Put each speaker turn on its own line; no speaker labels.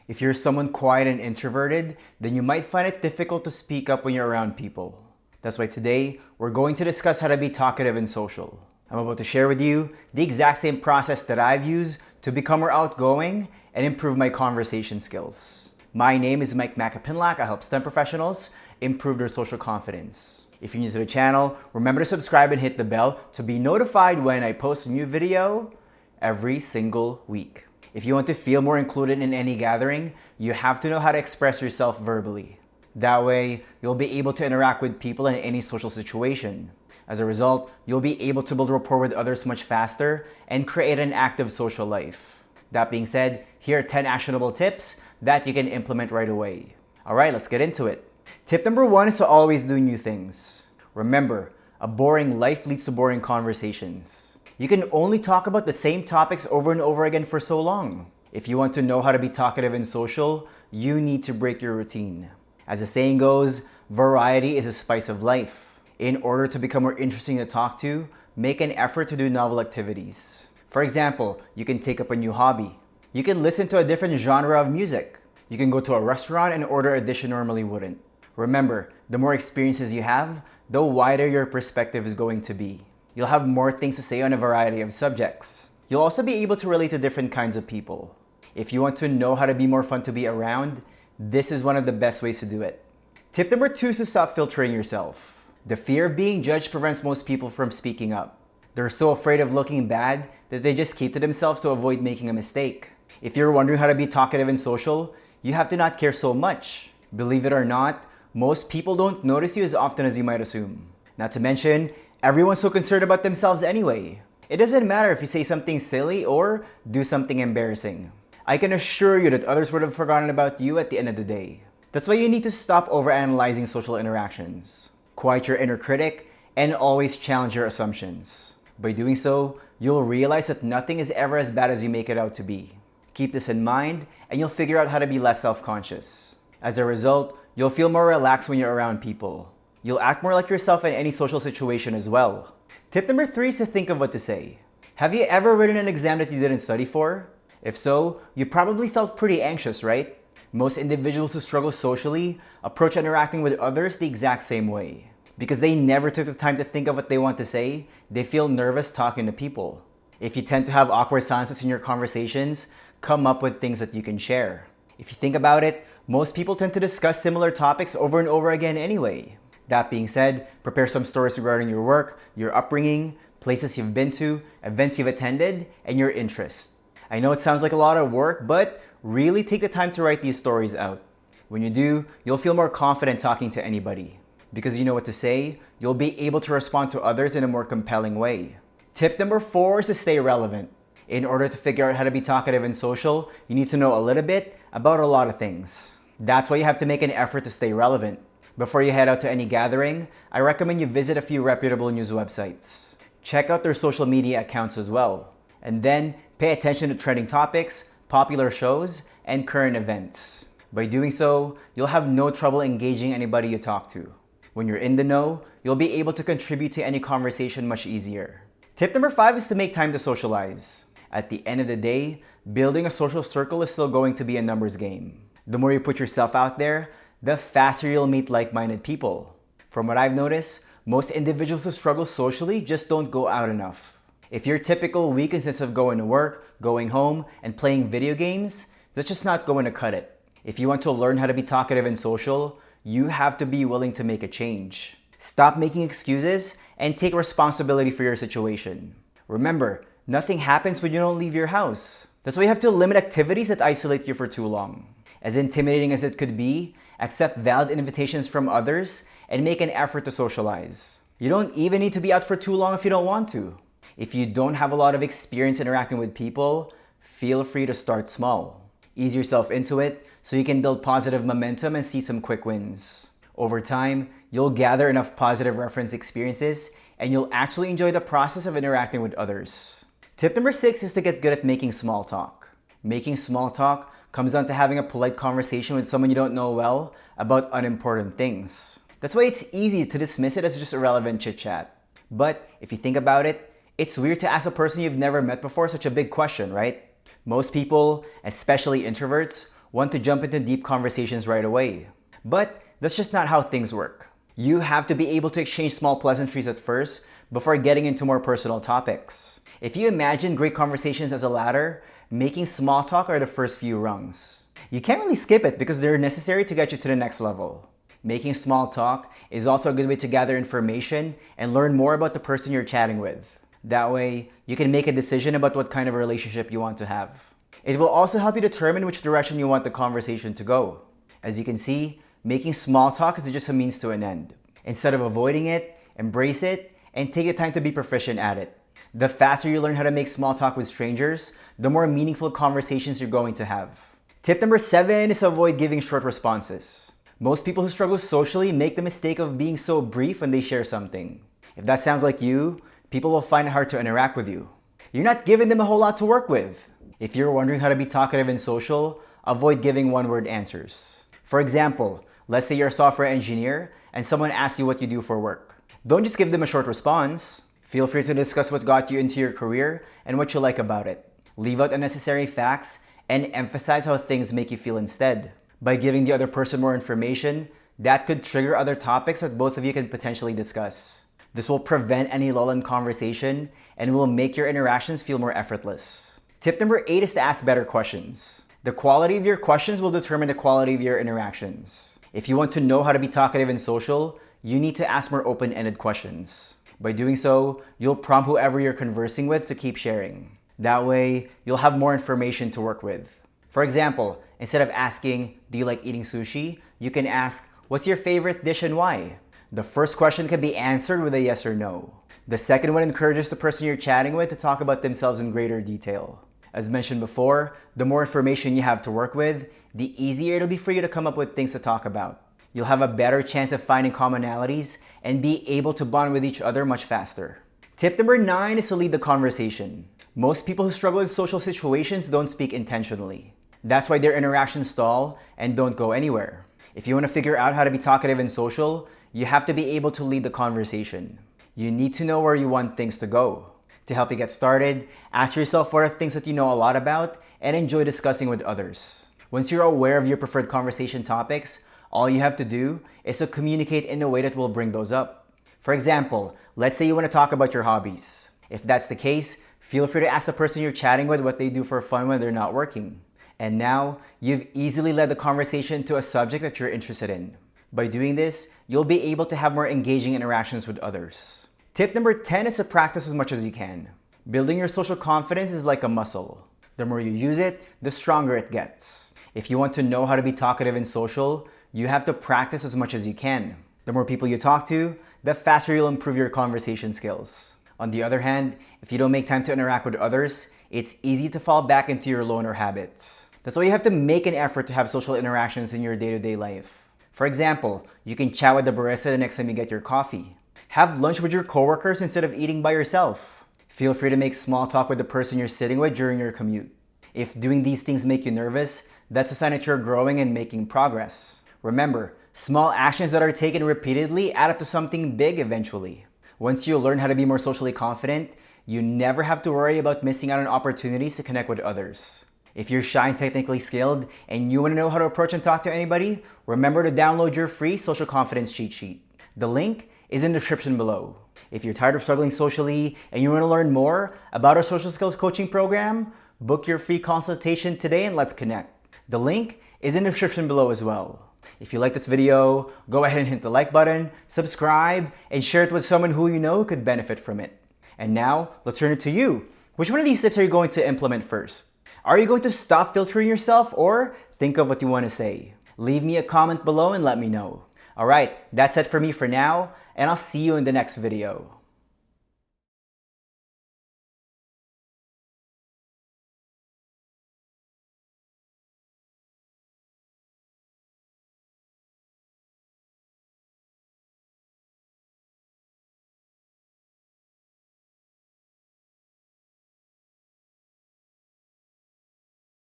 If you're someone quiet and introverted, then you might find it difficult to speak up when you're around people. That's why today, we're going to discuss how to be talkative and social. I'm about to share with you the exact same process that I've used to become more outgoing and improve my conversation skills. My name is Mike Macapinlac. I help STEM professionals improve their social confidence. If you're new to the channel, remember to subscribe and hit the bell to be notified when I post a new video every single week. If you want to feel more included in any gathering, you have to know how to express yourself verbally. That way, you'll be able to interact with people in any social situation. As a result, you'll be able to build rapport with others much faster and create an active social life. That being said, here are 10 actionable tips that you can implement right away. All right, let's get into it. Tip number 1 is to always do new things. Remember, a boring life leads to boring conversations. You can only talk about the same topics over and over again for so long. If you want to know how to be talkative and social, you need to break your routine. As the saying goes, variety is a spice of life. In order to become more interesting to talk to, make an effort to do novel activities. For example, you can take up a new hobby. You can listen to a different genre of music. You can go to a restaurant and order a dish you normally wouldn't. Remember, the more experiences you have, the wider your perspective is going to be. You'll have more things to say on a variety of subjects. You'll also be able to relate to different kinds of people. If you want to know how to be more fun to be around, this is one of the best ways to do it. Tip number 2 is to stop filtering yourself. The fear of being judged prevents most people from speaking up. They're so afraid of looking bad that they just keep to themselves to avoid making a mistake. If you're wondering how to be talkative and social, you have to not care so much. Believe it or not, most people don't notice you as often as you might assume. Not to mention, everyone's so concerned about themselves anyway. It doesn't matter if you say something silly or do something embarrassing. I can assure you that others would have forgotten about you at the end of the day. That's why you need to stop overanalyzing social interactions. Quiet your inner critic and always challenge your assumptions. By doing so, you'll realize that nothing is ever as bad as you make it out to be. Keep this in mind and you'll figure out how to be less self-conscious. As a result, you'll feel more relaxed when you're around people. You'll act more like yourself in any social situation as well. Tip number 3 is to think of what to say. Have you ever written an exam that you didn't study for? If so, you probably felt pretty anxious, right? Most individuals who struggle socially approach interacting with others the exact same way. Because they never took the time to think of what they want to say, they feel nervous talking to people. If you tend to have awkward silences in your conversations, come up with things that you can share. If you think about it, most people tend to discuss similar topics over and over again anyway. That being said, prepare some stories regarding your work, your upbringing, places you've been to, events you've attended, and your interests. I know it sounds like a lot of work, but really take the time to write these stories out. When you do, you'll feel more confident talking to anybody. Because you know what to say, you'll be able to respond to others in a more compelling way. Tip number 4 is to stay relevant. In order to figure out how to be talkative and social, you need to know a little bit about a lot of things. That's why you have to make an effort to stay relevant. Before you head out to any gathering, I recommend you visit a few reputable news websites. Check out their social media accounts as well. And then pay attention to trending topics, popular shows, and current events. By doing so, you'll have no trouble engaging anybody you talk to. When you're in the know, you'll be able to contribute to any conversation much easier. Tip number 5 is to make time to socialize. At the end of the day, building a social circle is still going to be a numbers game. The more you put yourself out there, the faster you'll meet like-minded people. From what I've noticed, most individuals who struggle socially just don't go out enough. If your typical week consists of going to work, going home, and playing video games, that's just not going to cut it. If you want to learn how to be talkative and social, you have to be willing to make a change. Stop making excuses and take responsibility for your situation. Remember, nothing happens when you don't leave your house. That's why you have to limit activities that isolate you for too long. As intimidating as it could be, accept valid invitations from others and make an effort to socialize. You don't even need to be out for too long if you don't want to. If you don't have a lot of experience interacting with people, feel free to start small. Ease yourself into it so you can build positive momentum and see some quick wins. Over time, you'll gather enough positive reference experiences and you'll actually enjoy the process of interacting with others. Tip number 6 is to get good at making small talk. Making small talk comes down to having a polite conversation with someone you don't know well about unimportant things. That's why it's easy to dismiss it as just irrelevant chit-chat. But if you think about it, it's weird to ask a person you've never met before such a big question, right? Most people, especially introverts, want to jump into deep conversations right away. But that's just not how things work. You have to be able to exchange small pleasantries at first before getting into more personal topics. If you imagine great conversations as a ladder, making small talk are the first few rungs. You can't really skip it because they're necessary to get you to the next level. Making small talk is also a good way to gather information and learn more about the person you're chatting with. That way, you can make a decision about what kind of relationship you want to have. It will also help you determine which direction you want the conversation to go. As you can see, making small talk is just a means to an end. Instead of avoiding it, embrace it, and take the time to be proficient at it. The faster you learn how to make small talk with strangers, the more meaningful conversations you're going to have. Tip number 7 is to avoid giving short responses. Most people who struggle socially make the mistake of being so brief when they share something. If that sounds like you, people will find it hard to interact with you. You're not giving them a whole lot to work with. If you're wondering how to be talkative and social, avoid giving one-word answers. For example, let's say you're a software engineer and someone asks you what you do for work. Don't just give them a short response. Feel free to discuss what got you into your career and what you like about it. Leave out unnecessary facts and emphasize how things make you feel instead. By giving the other person more information, that could trigger other topics that both of you can potentially discuss. This will prevent any lull in conversation and will make your interactions feel more effortless. Tip number 8 is to ask better questions. The quality of your questions will determine the quality of your interactions. If you want to know how to be talkative and social, you need to ask more open-ended questions. By doing so, you'll prompt whoever you're conversing with to keep sharing. That way, you'll have more information to work with. For example, instead of asking, "Do you like eating sushi?" you can ask, "What's your favorite dish and why?" The first question can be answered with a yes or no. The second one encourages the person you're chatting with to talk about themselves in greater detail. As mentioned before, the more information you have to work with, the easier it'll be for you to come up with things to talk about. You'll have a better chance of finding commonalities and be able to bond with each other much faster. Tip number 9 is to lead the conversation. Most people who struggle in social situations don't speak intentionally. That's why their interactions stall and don't go anywhere. If you want to figure out how to be talkative and social, you have to be able to lead the conversation. You need to know where you want things to go. To help you get started, ask yourself what are things that you know a lot about and enjoy discussing with others. Once you're aware of your preferred conversation topics, all you have to do is to communicate in a way that will bring those up. For example, let's say you want to talk about your hobbies. If that's the case, feel free to ask the person you're chatting with what they do for fun when they're not working. And now, you've easily led the conversation to a subject that you're interested in. By doing this, you'll be able to have more engaging interactions with others. Tip number 10 is to practice as much as you can. Building your social confidence is like a muscle. The more you use it, the stronger it gets. If you want to know how to be talkative and social, you have to practice as much as you can. The more people you talk to, the faster you'll improve your conversation skills. On the other hand, if you don't make time to interact with others, it's easy to fall back into your loner habits. That's why you have to make an effort to have social interactions in your day-to-day life. For example, you can chat with the barista the next time you get your coffee. Have lunch with your coworkers instead of eating by yourself. Feel free to make small talk with the person you're sitting with during your commute. If doing these things make you nervous, that's a sign that you're growing and making progress. Remember, small actions that are taken repeatedly add up to something big eventually. Once you learn how to be more socially confident, you never have to worry about missing out on opportunities to connect with others. If you're shy and technically skilled and you want to know how to approach and talk to anybody, remember to download your free social confidence cheat sheet. The link is in the description below. If you're tired of struggling socially and you want to learn more about our social skills coaching program, book your free consultation today and let's connect. The link is in the description below as well. If you like this video, go ahead and hit the like button, subscribe, and share it with someone who you know could benefit from it. And now, let's turn it to you. Which one of these tips are you going to implement first? Are you going to stop filtering yourself or think of what you want to say? Leave me a comment below and let me know. Alright, that's it for me for now, and I'll see you in the next video.